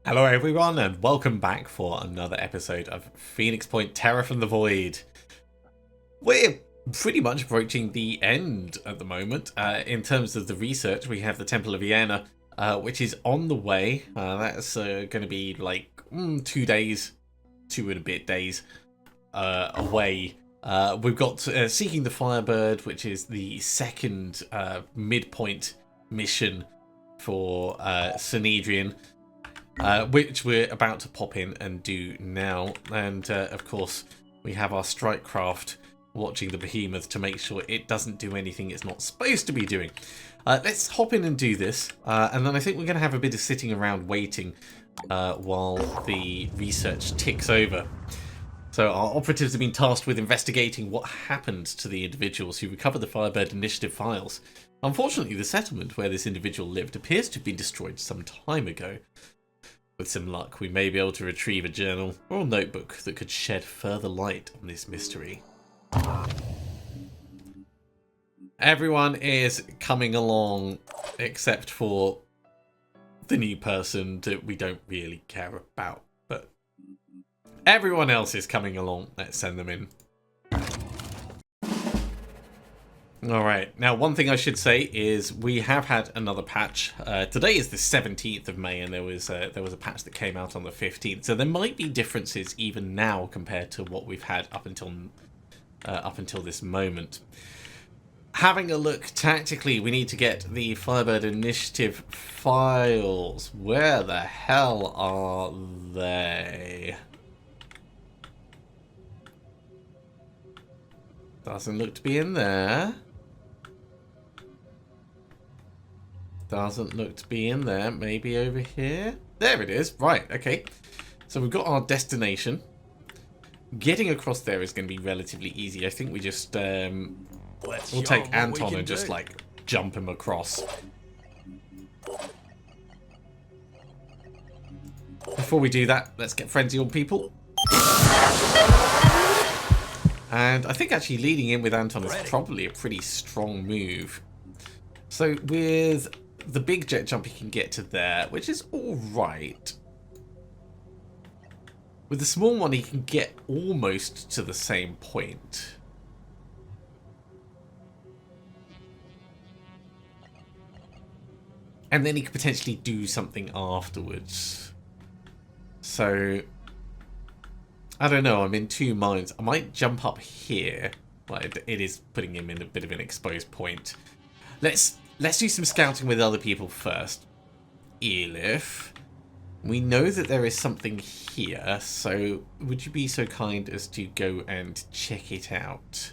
Hello everyone and welcome back for another episode of Phoenix Point Terror from the Void. We're pretty much approaching the end at the moment. In terms of the research, we have the Temple of Vienna, which is on the way. That's going to be like 2 days, 2 and a bit days away. We've got Seeking the Firebird, which is the second midpoint mission for Synedrion. Which we're about to pop in and do now. And of course, we have our strike craft watching the behemoth to make sure it doesn't do anything it's not supposed to be doing. Let's hop in and do this. And then I think we're going to have a bit of sitting around waiting while the research ticks over. So our operatives have been tasked with investigating what happened to the individuals who recovered the Firebird initiative files. Unfortunately, the settlement where this individual lived appears to have been destroyed some time ago. With some luck, we may be able to retrieve a journal or a notebook that could shed further light on this mystery. Everyone is coming along except for the new person that we don't really care about. But everyone else is coming along. Let's send them in. Alright, now one thing I should say is we have had another patch. Today is the 17th of May and there was a patch that came out on the 15th. So there might be differences even now compared to what we've had up until this moment. Having a look tactically, we need to get the Firebird initiative files. Where the hell are they? Doesn't look to be in there. Doesn't look to be in there. Maybe over here. There it is. Right, okay. So we've got our destination. Getting across there is going to be relatively easy. I think we just we'll take Anton and just like jump him across. Before we do that, let's get frenzy on people. And I think actually leading in with Anton is probably a pretty strong move. So with the big jet jump, he can get to there, which is all right. With the small one, he can get almost to the same point. And then he could potentially do something afterwards. So I don't know, I'm in two minds. I might jump up here. Well, it is putting him in a bit of an exposed point. Let's do some scouting with other people first. Elif. We know that there is something here, so would you be so kind as to go and check it out?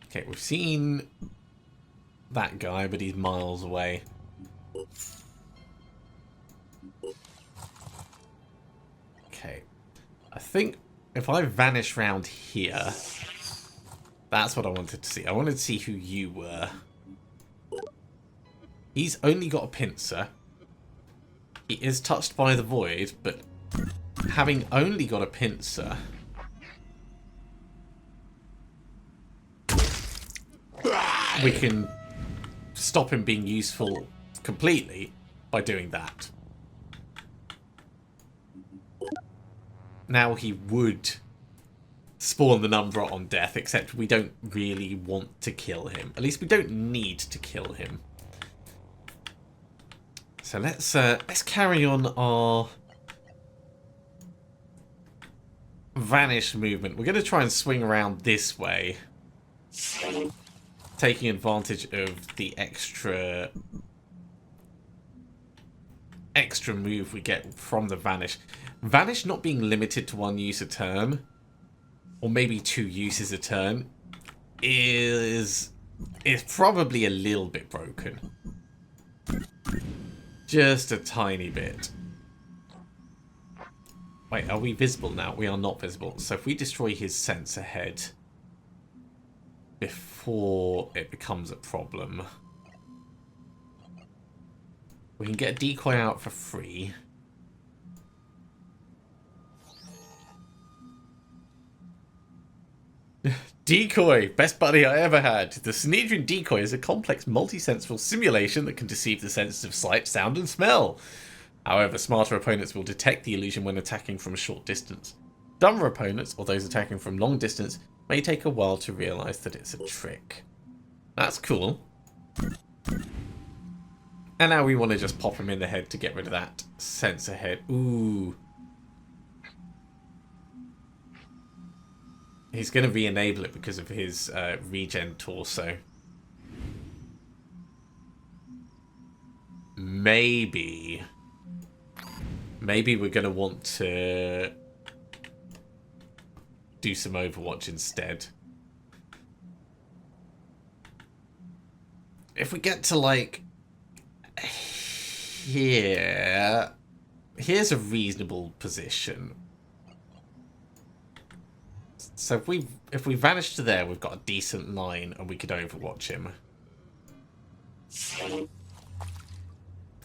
Okay, we've seen that guy, but he's miles away. Okay, I think if I vanish round here, that's what I wanted to see. I wanted to see who you were. He's only got a pincer. He is touched by the void, but having only got a pincer, we can stop him being useful completely by doing that. Now he would spawn the number on death, except we don't really want to kill him. At least we don't need to kill him. So let's carry on our vanish movement. We're going to try and swing around this way, taking advantage of the extra move we get from the vanish. Vanish not being limited to one use a turn, or maybe 2 uses a turn, is probably a little bit broken. Just a tiny bit. Wait, are we visible now? We are not visible. So if we destroy his sensor head before it becomes a problem, we can get a decoy out for free. Decoy, best buddy I ever had. The Synedrion decoy is a complex multi-sensory simulation that can deceive the senses of sight, sound, and smell. However, smarter opponents will detect the illusion when attacking from a short distance. Dumber opponents, or those attacking from long distance, may take a while to realise that it's a trick. That's cool. And now we want to just pop him in the head to get rid of that sensor head. Ooh. He's going to re-enable it because of his regen torso. Maybe we're going to want to do some Overwatch instead. If we get to, like, here, here's a reasonable position. So if we vanish to there, we've got a decent line and we could Overwatch him.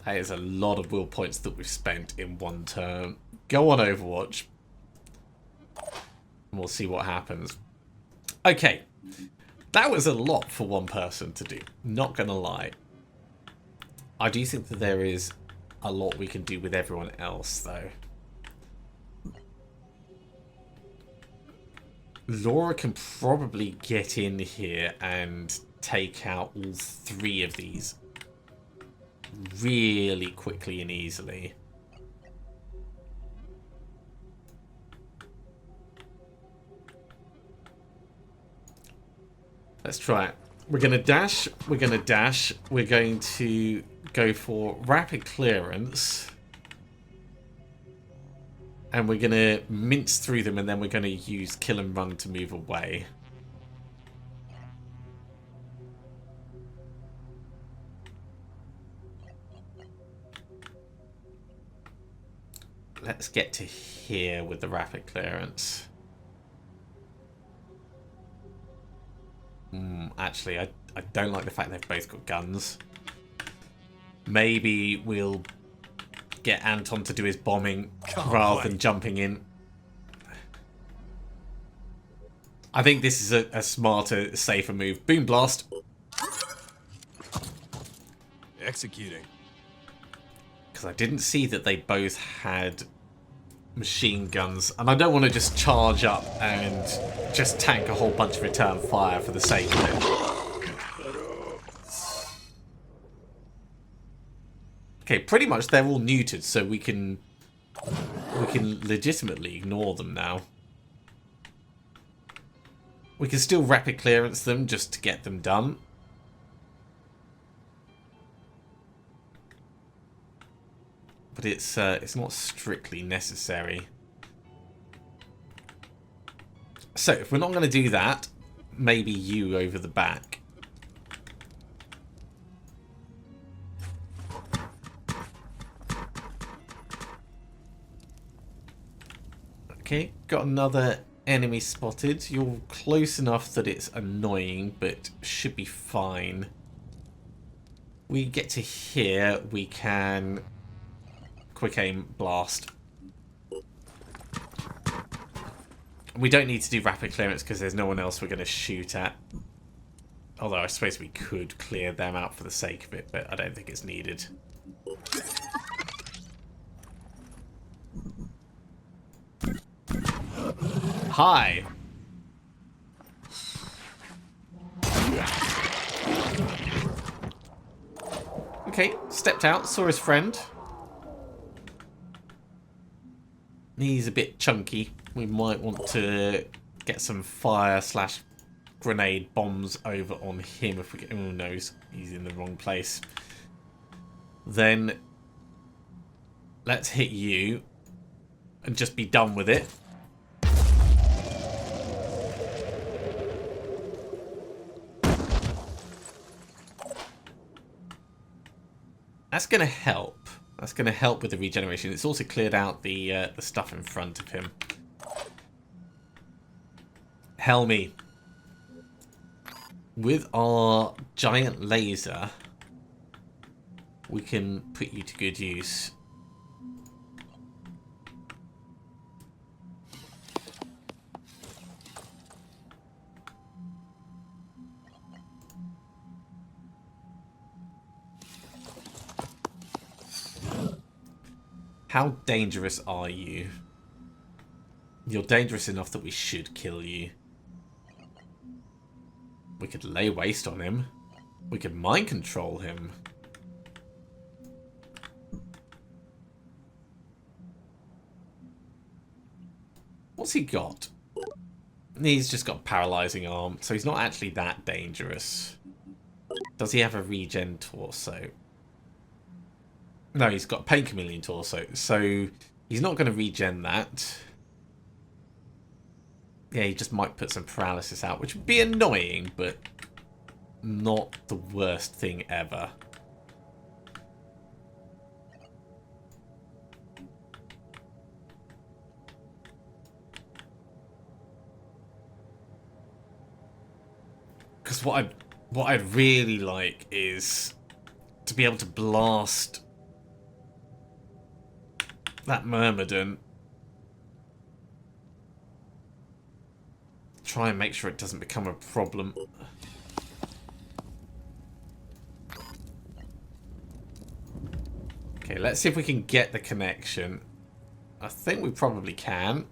That is a lot of will points that we've spent in one turn. Go on Overwatch. And we'll see what happens. Okay. That was a lot for one person to do. Not gonna lie. I do think that there is a lot we can do with everyone else, though. Laura can probably get in here and take out all three of these really quickly and easily. Let's try it. We're going to dash. We're going to dash. We're going to go for rapid clearance. And we're going to mince through them, and then we're going to use kill and run to move away. Let's get to here with the rapid clearance. Actually, I don't like the fact they've both got guns. Maybe we'll get Anton to do his bombing rather than jumping in. I think this is a smarter, safer move. Boom blast. Executing. Because I didn't see that they both had machine guns, and I don't want to just charge up and just tank a whole bunch of return fire for the sake of it. Okay, pretty much they're all neutered, so we can legitimately ignore them now. We can still rapid clearance them just to get them done. But it's not strictly necessary. So if we're not going to do that, maybe you over the back. Okay, got another enemy spotted. You're close enough that it's annoying, but should be fine. We get to here, we can quick aim blast. We don't need to do rapid clearance because there's no one else we're going to shoot at. Although I suppose we could clear them out for the sake of it, but I don't think it's needed. Hi. Okay, stepped out, saw his friend. He's a bit chunky. We might want to get some fire / grenade bombs over on him if we get... Oh, no, he's in the wrong place. Then let's hit you and just be done with it. That's going to help. That's going to help with the regeneration. It's also cleared out the stuff in front of him. Helmy. With our giant laser, we can put you to good use. How dangerous are you? You're dangerous enough that we should kill you. We could lay waste on him. We could mind control him. What's he got? He's just got a paralyzing arm, so he's not actually that dangerous. Does he have a regen torso? No, he's got a pain chameleon torso, so he's not going to regen that. Yeah, he just might put some paralysis out, which would be annoying, but not the worst thing ever. Because what I'd really like is to be able to blast that Myrmidon. Try and make sure it doesn't become a problem. Okay, let's see if we can get the connection. I think we probably can.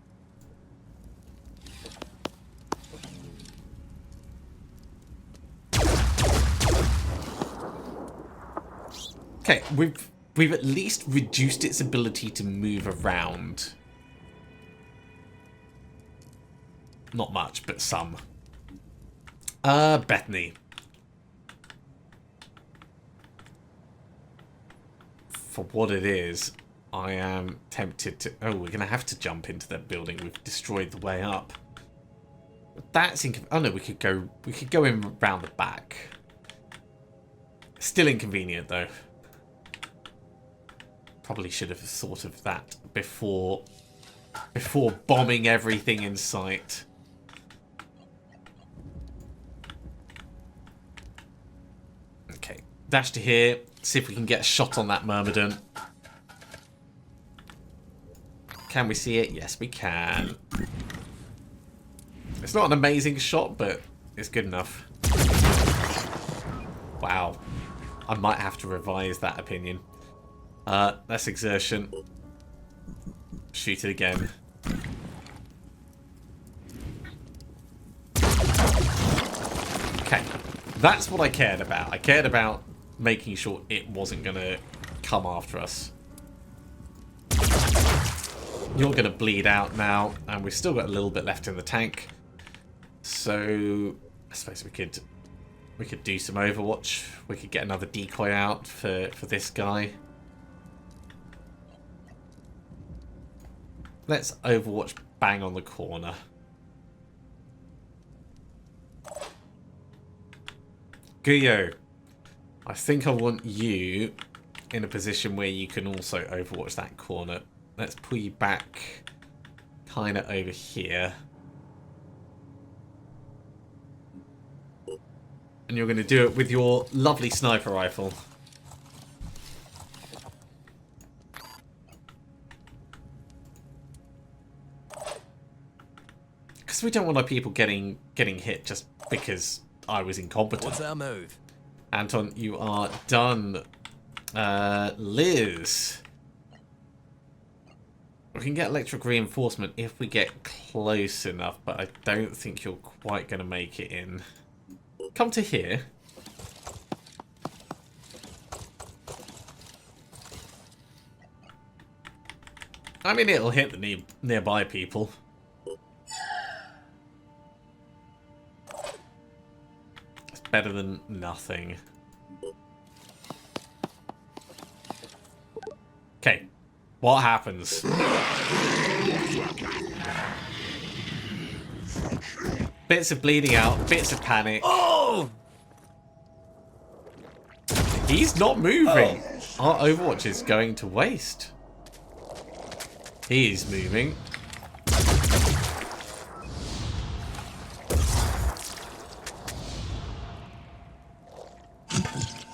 Okay, we've at least reduced its ability to move around. Not much, but some. Bethany. For what it is, I am tempted to... Oh, we're going to have to jump into that building. We've destroyed the way up. That's inconvenient. Oh no, we could go in round the back. Still inconvenient though. Probably should have thought of that before bombing everything in sight. Okay, dash to here. See if we can get a shot on that Myrmidon. Can we see it? Yes, we can. It's not an amazing shot, but it's good enough. Wow. I might have to revise that opinion. That's exertion. Shoot it again. Okay. That's what I cared about. I cared about making sure it wasn't going to come after us. You're going to bleed out now, and we've still got a little bit left in the tank. So, I suppose we could do some Overwatch. We could get another decoy out for this guy. Let's Overwatch bang on the corner. Guyo, I think I want you in a position where you can also Overwatch that corner. Let's pull you back kind of over here. And you're going to do it with your lovely sniper rifle. Because we don't want our people getting hit just because I was incompetent. What's our move? Anton, you are done. Liz. We can get electric reinforcement if we get close enough, but I don't think you're quite going to make it in. Come to here. I mean, it'll hit the nearby people. It's better than nothing. Okay, what happens? Bits of bleeding out, bits of panic. Oh! He's not moving. Our Overwatch is going to waste. He's moving.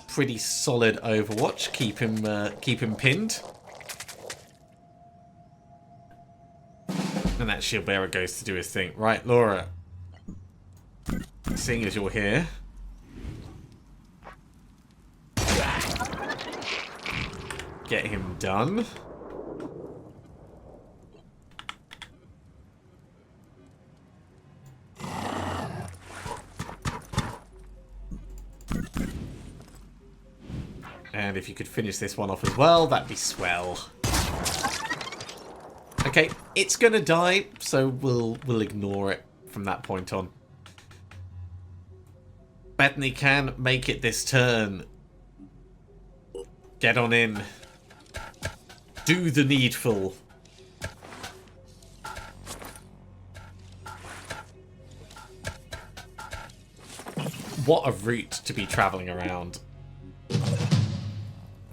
Pretty solid Overwatch. Keep him pinned. And that shield bearer goes to do his thing. Right, Laura. Seeing as you're here. Get him done. if you could finish this one off as well, that'd be swell. Okay, it's gonna die, so we'll ignore it from that point on. Bethany can make it this turn. Get on in. Do the needful. What a route to be travelling around.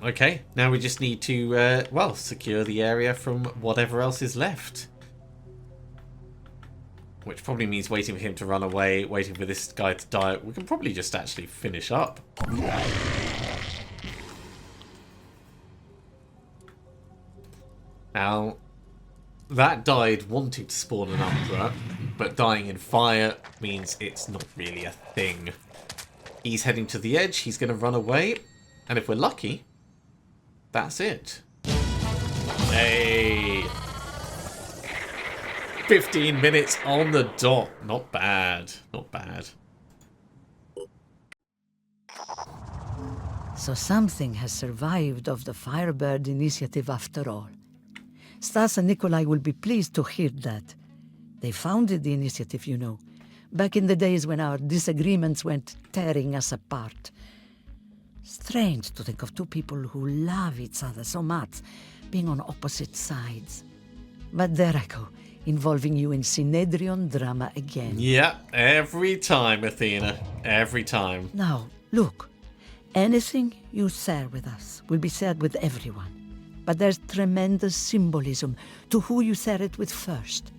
Okay, now we just need to, well, secure the area from whatever else is left. Which probably means waiting for him to run away, waiting for this guy to die. We can probably just actually finish up. Now, that died wanting to spawn an Umbra, but dying in fire means it's not really a thing. He's heading to the edge, he's going to run away, and if we're lucky, that's it. Hey! 15 minutes on the dot. Not bad. Not bad. So something has survived of the Firebird initiative after all. Stas and Nikolai will be pleased to hear that. They founded the initiative, you know, back in the days when our disagreements went tearing us apart. Strange to think of two people who love each other so much being on opposite sides. But there I go, involving you in Synedrion drama again. Yeah, every time, Athena. Every time. Now, look, anything you share with us will be shared with everyone. But there's tremendous symbolism to who you share it with first.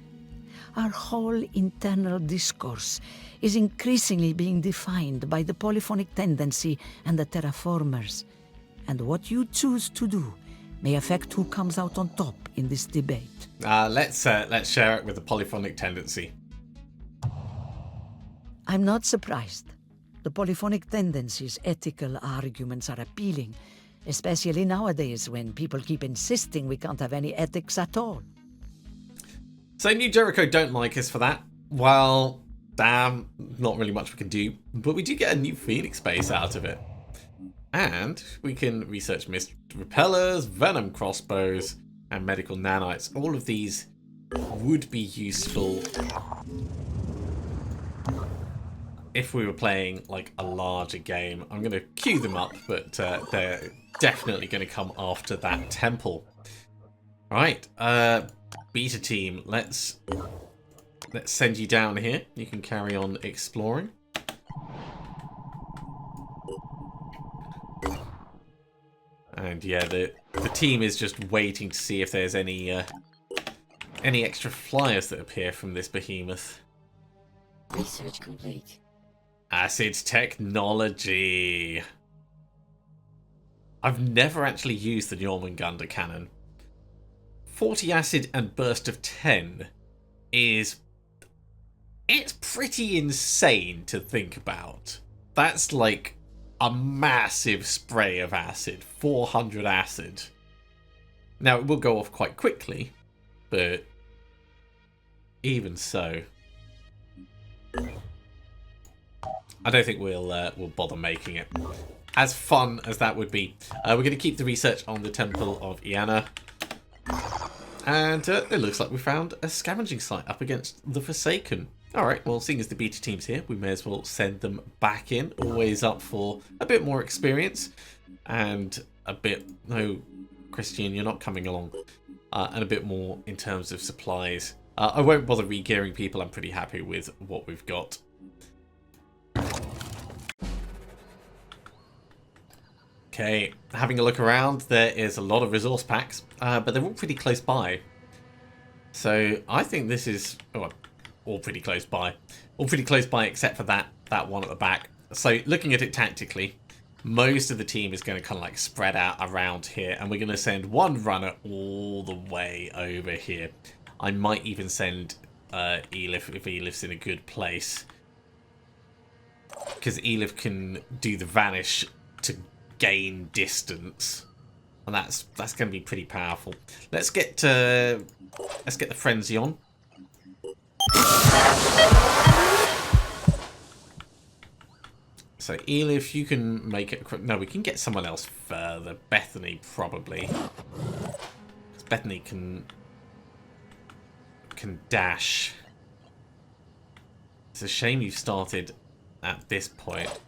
Our whole internal discourse is increasingly being defined by the polyphonic tendency and the terraformers. And what you choose to do may affect who comes out on top in this debate. Let's share it with the polyphonic tendency. I'm not surprised. The polyphonic tendency's ethical arguments are appealing, especially nowadays when people keep insisting we can't have any ethics at all. So New Jericho don't like us for that. Well, damn, not really much we can do. But we do get a new Phoenix base out of it. And we can research mist repellers, venom crossbows, and medical nanites. All of these would be useful if we were playing like a larger game. I'm going to queue them up, but they're definitely going to come after that temple. Right, beta team, let's send you down here. You can carry on exploring. And yeah, the team is just waiting to see if there's any extra flyers that appear from this behemoth. Research complete. Acid technology. I've never actually used the Jormungandr cannon. 40 acid and burst of 10 is... it's pretty insane to think about. That's like a massive spray of acid. 400 acid. Now, it will go off quite quickly, but even so... I don't think we'll bother making it. As fun as that would be. We're going to keep the research on the Temple of Iana. And it looks like we found a scavenging site up against the Forsaken. Alright, well, seeing as the beta team's here, we may as well send them back in. Always up for a bit more experience. And a bit... no, Christian, you're not coming along. And a bit more in terms of supplies. I won't bother re-gearing people. I'm pretty happy with what we've got. Okay, having a look around, there is a lot of resource packs, but they're all pretty close by. So I think this is all pretty close by. All pretty close by except for that one at the back. So looking at it tactically, most of the team is going to kind of like spread out around here, and we're going to send one runner all the way over here. I might even send Elif if Elif's in a good place. Because Elif can do the vanish to gain distance, and that's going to be pretty powerful. Let's get the frenzy on. So So, Elif, you can make it... No, we can get someone else further. Bethany, probably. 'Cause Bethany can dash. It's a shame you started at this point.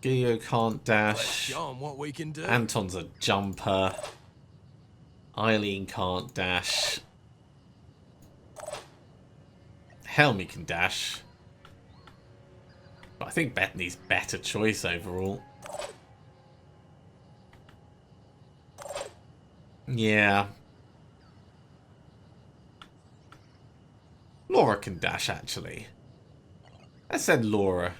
Geo can't Let's dash. show 'em what we can do. Anton's a jumper. Eileen can't dash. Helmy can dash. But I think Bethany's better choice overall. Yeah. Laura can dash, actually. I said Laura.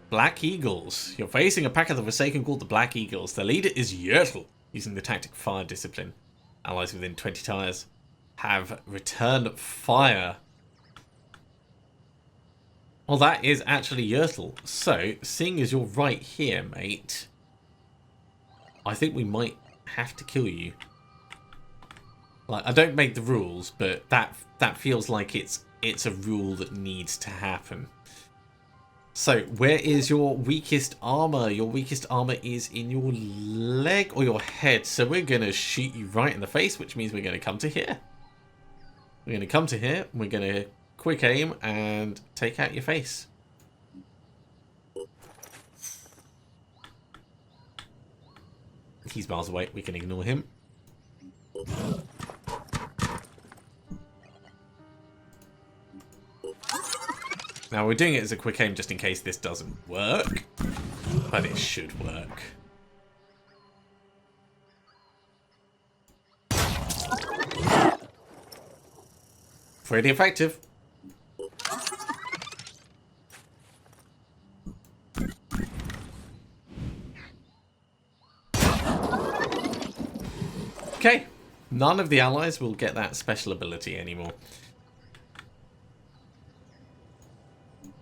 Black Eagles. You're facing a pack of the Forsaken called the Black Eagles. The leader is Yertle, using the tactic Fire Discipline. Allies within 20 tires have Return Fire. Well, that is actually Yertle. So, seeing as you're right here, mate, I think we might have to kill you. Like, I don't make the rules, but that feels like it's a rule that needs to happen. So, where is your weakest armor? Your weakest armor is in your leg or your head. So we're going to shoot you right in the face, which means we're going to come to here. We're going to come to here. We're going to quick aim and take out your face. He's miles away. We can ignore him. Now we're doing it as a quick aim just in case this doesn't work, but it should work. Pretty effective. Okay, none of the allies will get that special ability anymore.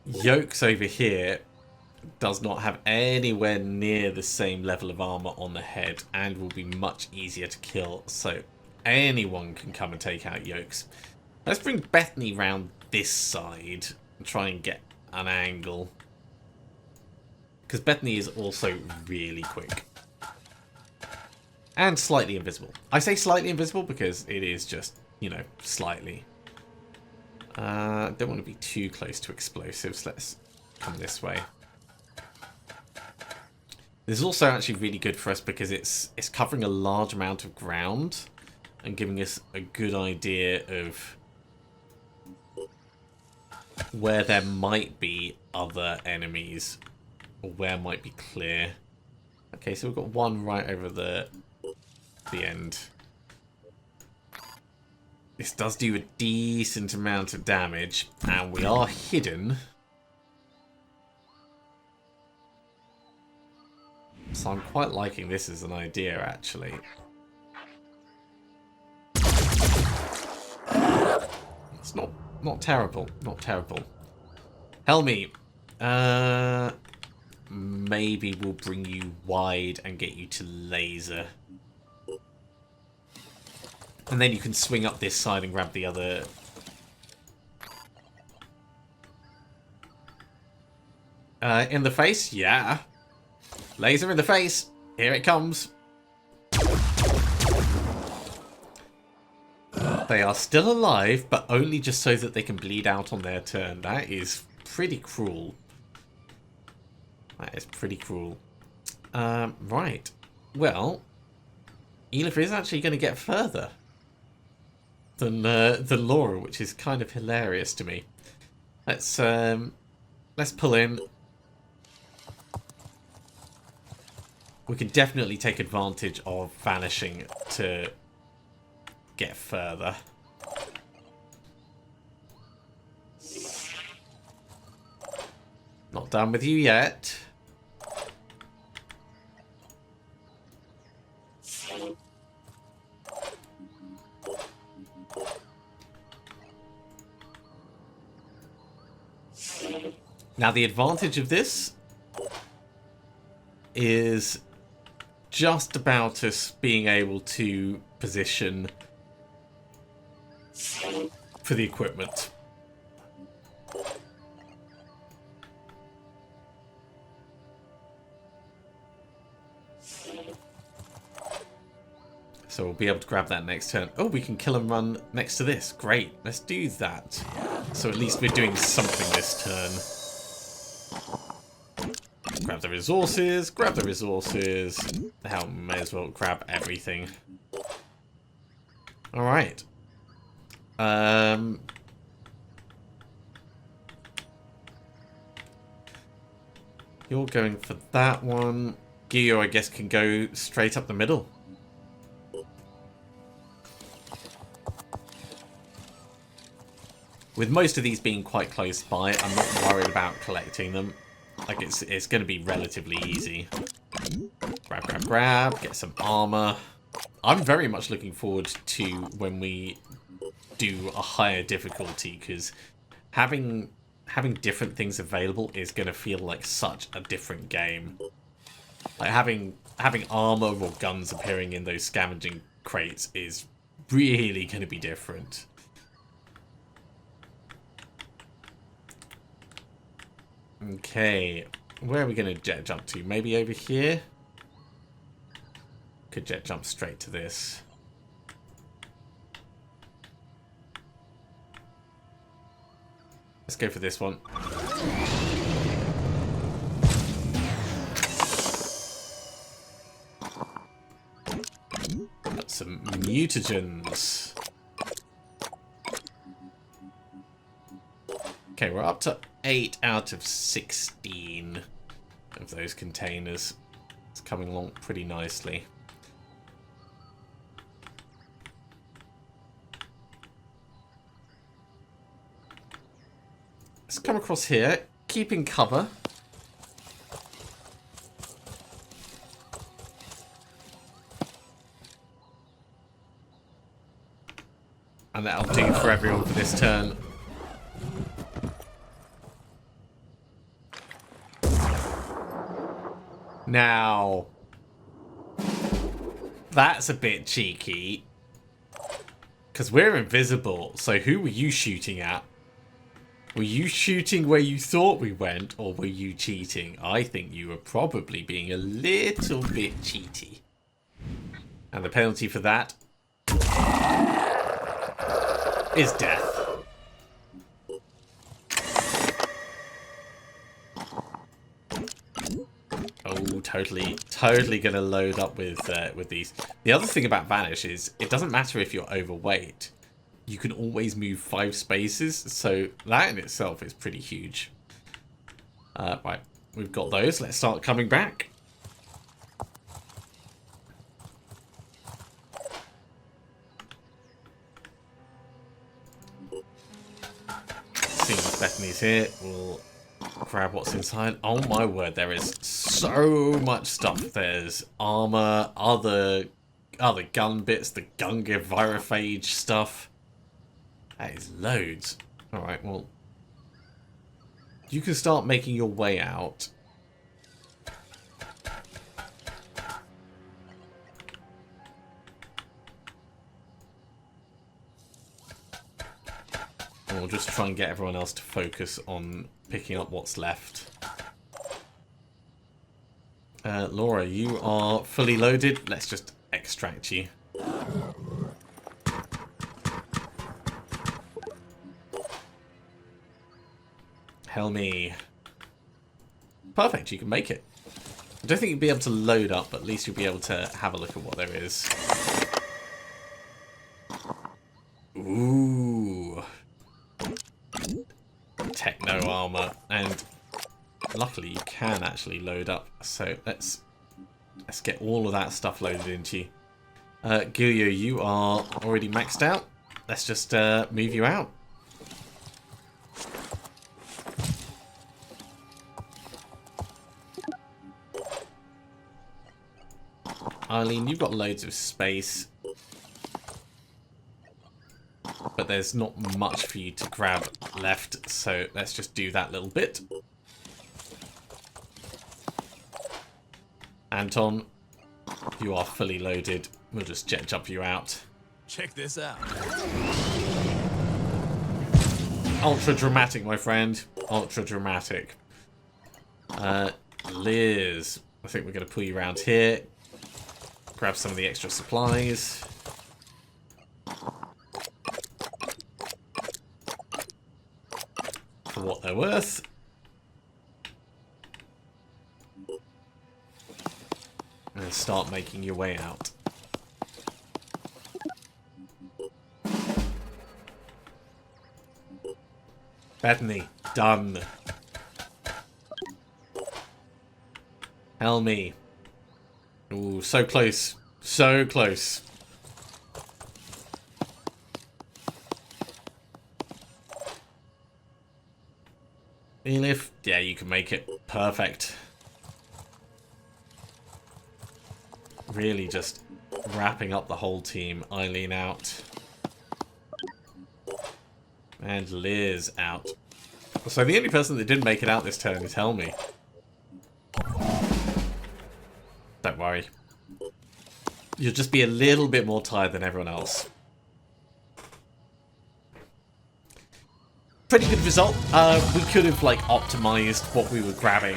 Yokes over here does not have anywhere near the same level of armor on the head and will be much easier to kill, so anyone can come and take out Yokes. Let's bring Bethany round this side and try and get an angle, because Bethany is also really quick and slightly invisible. I say slightly invisible because it is just, you know, slightly. Don't want to be too close to explosives. Let's come this way. This is also actually really good for us because it's covering a large amount of ground and giving us a good idea of where there might be other enemies or where might be clear. Okay, so we've got one right over the end. This does do a decent amount of damage, and we are hidden. So I'm quite liking this as an idea, actually. It's not terrible, not terrible. Helmy, maybe we'll bring you wide and get you to laser. And then you can swing up this side and grab the other. In the face? Yeah. Laser in the face. Here it comes. They are still alive, but only just so that they can bleed out on their turn. That is pretty cruel. That is pretty cruel. Right. Well, Elif is actually going to get further than Laura, which is kind of hilarious to me. Let's pull in. We can definitely take advantage of vanishing to get further. Not done with you yet. Now the advantage of this is just about us being able to position for the equipment. So we'll be able to grab that next turn. Oh, we can kill and run next to this. Great, let's do that. So at least we're doing something this turn. Grab the resources, grab the resources. Hell, may as well grab everything. Alright. You're going for that one. Geo, I guess, can go straight up the middle. With most of these being quite close by, I'm not worried about collecting them. Like, it's going to be relatively easy. Grab, grab, grab. Get some armor. I'm very much looking forward to when we do a higher difficulty, because having different things available is going to feel like such a different game. Like, having armor or guns appearing in those scavenging crates is really going to be different. Okay, where are we going to jet jump to? Maybe over here? Could jet jump straight to this. Let's go for this one. Got some mutagens. Okay, we're up to 8 out of 16 of those containers. It's coming along pretty nicely. Let's come across here, keeping cover. And that'll do for everyone for this turn. Now, that's a bit cheeky, because we're invisible, so who were you shooting at? Were you shooting where you thought we went, or were you cheating? I think you were probably being a little bit cheaty. And the penalty for that is death. Oh, totally gonna load up with these. The other thing about Vanish is it doesn't matter if you're overweight. You can always move 5 spaces, so that in itself is pretty huge. Right, we've got those. Let's start coming back. Seeing Bethany's here, we'll grab what's inside. Oh my word, there is so much stuff. There's armor, other gun bits, the Gunga Virophage stuff. That is loads. Alright, well, you can start making your way out. And we'll just try and get everyone else to focus on picking up what's left. Laura, you are fully loaded. Let's just extract you. Helmy. Perfect, you can make it. I don't think you'll be able to load up, but at least you'll be able to have a look at what there is. Ooh. Techno armor, and luckily you can actually load up, so let's get all of that stuff loaded into you. Gilio, you are already maxed out. Let's just move you out. Eileen, you've got loads of space, but there's not much for you to grab left, so let's just do that little bit. Anton, you are fully loaded. We'll just jet jump you out. Check this out. ultra dramatic, my friend. Ultra dramatic. Liz, I think we're going to pull you around here. Grab some of the extra supplies. For what they're worth. And start making your way out. Bethany, done. Helmy. Ooh, so close. So close. Elif, yeah, you can make it. Perfect. Really just wrapping up the whole team. Eileen out. And Liz out. So the only person that didn't make it out this turn is Helmy. Don't worry. You'll just be a little bit more tired than everyone else. Pretty good result. We could have like optimized what we were grabbing,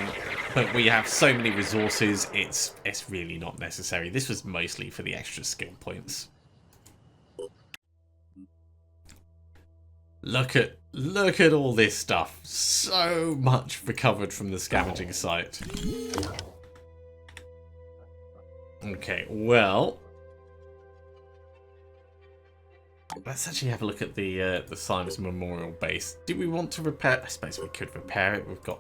but we have so many resources, it's really not necessary. This was mostly for the extra skill points. Look at all this stuff. So much recovered from the scavenging site. Okay, well, let's actually have a look at the Simon's Memorial Base. Do we want to repair? I suppose we could repair it. We've got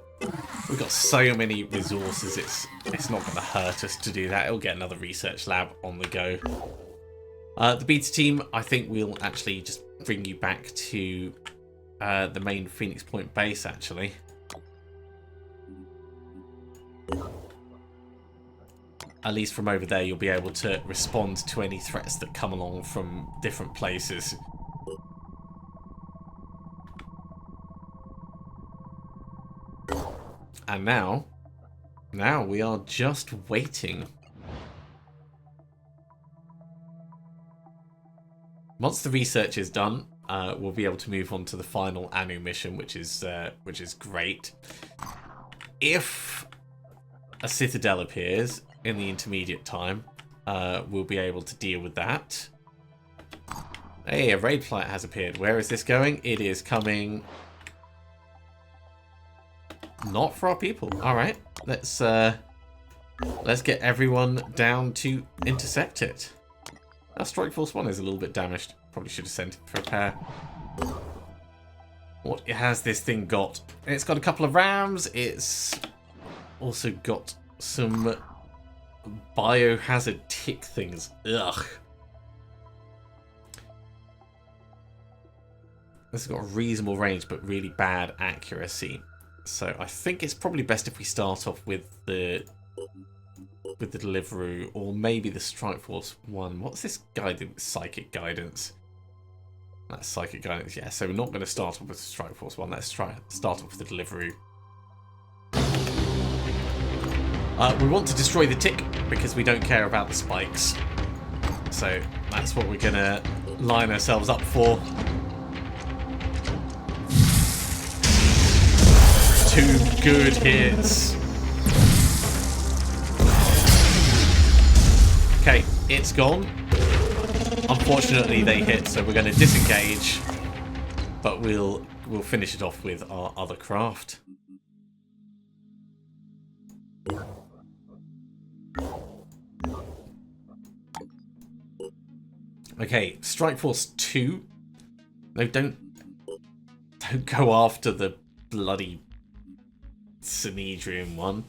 so many resources. It's not going to hurt us to do that. It'll get another research lab on the go. The beta team, I think we'll actually just bring you back to the main Phoenix Point base. Actually. At least from over there, you'll be able to respond to any threats that come along from different places. And now we are just waiting. Once the research is done, we'll be able to move on to the final Anu mission, which is great. If a citadel appears in the intermediate time, we'll be able to deal with that. Hey, a raid flight has appeared. Where is this going? It is coming not for our people. Alright, let's get everyone down to intercept it. Our Strike Force 1 is a little bit damaged. Probably should have sent it for repair. What has this thing got? It's got a couple of rams. It's also got some biohazard tick things. Ugh. This has got a reasonable range, but really bad accuracy. So I think it's probably best if we start off with the Deliveroo, or maybe the Strike Force 1. What's this guidance? Psychic guidance. That's psychic guidance, yeah. So we're not going to start off with the Strike Force 1. Let's start off with the Deliveroo. We want to destroy the tick because we don't care about the spikes. So that's what we're going to line ourselves up for. 2 good hits. Okay, it's gone. Unfortunately, they hit, so we're going to disengage. But we'll finish it off with our other craft. Okay, Strike Force 2. No, don't go after the bloody Synedrion one.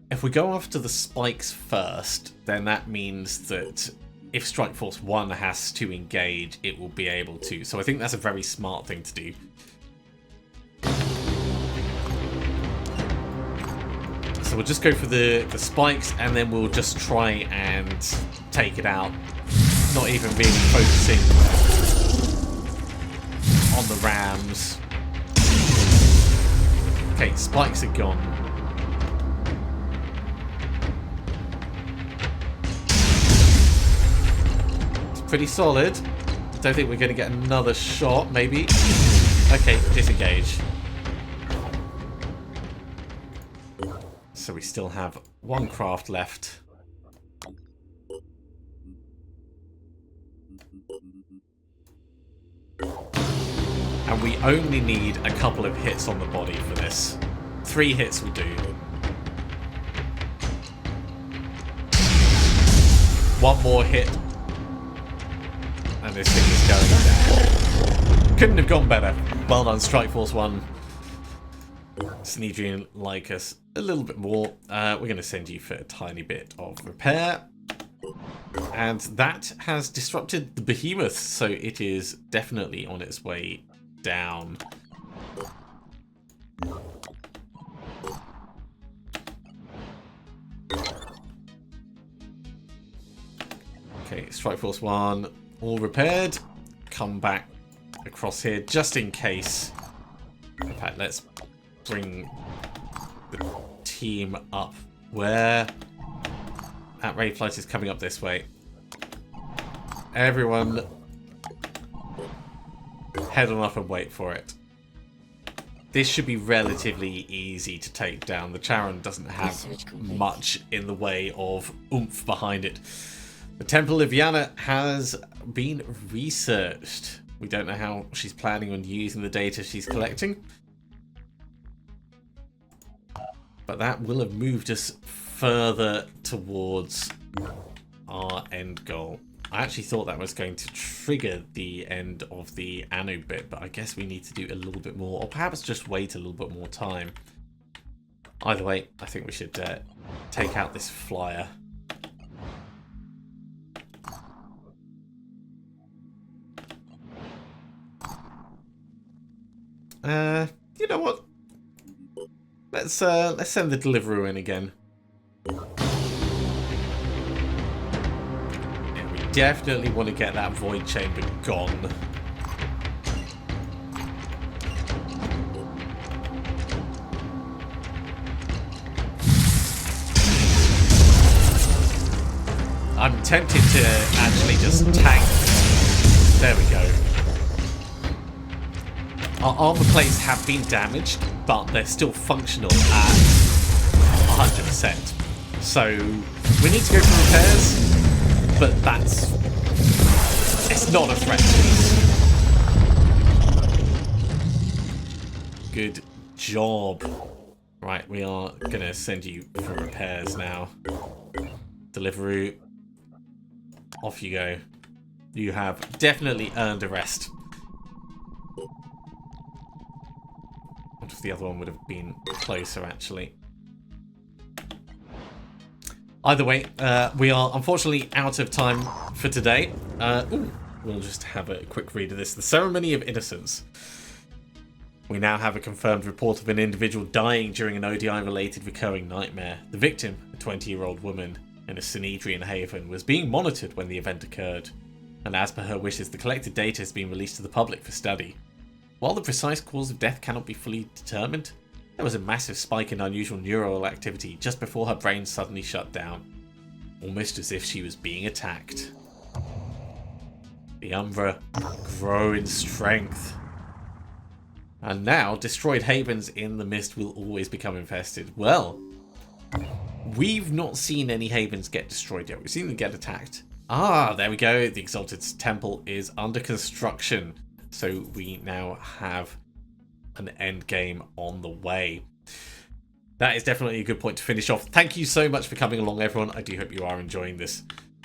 If we go after the spikes first, then that means that if Strike Force 1 has to engage, it will be able to. So I think that's a very smart thing to do. So we'll just go for the spikes, and then we'll just try and take it out. Not even really focusing on the rams. Okay, spikes are gone. It's pretty solid. Don't think we're going to get another shot, maybe. Okay, disengage. So we still have one craft left. And we only need a couple of hits on the body for this. 3 hits will do. One more hit. And this thing is going down. Couldn't have gone better. Well done, Strike Force 1. Synedrion like us a little bit more. We're going to send you for a tiny bit of repair. And that has disrupted the behemoth, so it is definitely on its way down. Okay, Strike Force 1, all repaired. Come back across here just in case. In fact, let's bring the team up where that Ray Flight is coming up this way. Everyone head on up and wait for it. This should be relatively easy to take down. The Charon doesn't have much in the way of oomph behind it. The Temple of Yana has been researched. We don't know how she's planning on using the data she's collecting. But that will have moved us further towards our end goal. I actually thought that was going to trigger the end of the Anu bit, but I guess we need to do a little bit more, or perhaps just wait a little bit more time. Either way, I think we should take out this flyer. You know what? Let's send the Deliveroo in again. Yeah, we definitely want to get that void chamber gone. I'm tempted to actually just tank. There we go. Our armor plates have been damaged, but they're still functional at 100%. So we need to go for repairs, but it's not a threat. Good job. Right, we are going to send you for repairs now. Deliveroo. Off you go. You have definitely earned a rest. What if the other one would have been closer, actually? Either way, we are unfortunately out of time for today. We'll just have a quick read of this. The Ceremony of Innocence. We now have a confirmed report of an individual dying during an ODI-related recurring nightmare. The victim, a 20-year-old woman in a Synedrion haven, was being monitored when the event occurred. And as per her wishes, the collected data has been released to the public for study. While the precise cause of death cannot be fully determined, there was a massive spike in unusual neural activity just before her brain suddenly shut down, almost as if she was being attacked. The Umbra grow in strength. And now, destroyed havens in the mist will always become infested. Well, we've not seen any havens get destroyed yet. We've seen them get attacked. Ah, there we go. The Exalted Temple is under construction. So we now have an end game on the way. That is definitely a good point to finish off. Thank you so much for coming along, everyone. I do hope you are enjoying this.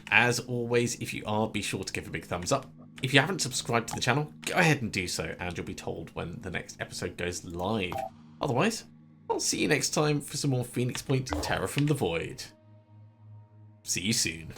As always, if you are, be sure to give a big thumbs up. If you haven't subscribed to the channel, go ahead and do so, and you'll be told when the next episode goes live. Otherwise, I'll see you next time for some more Phoenix Point Terror from the Void. See you soon.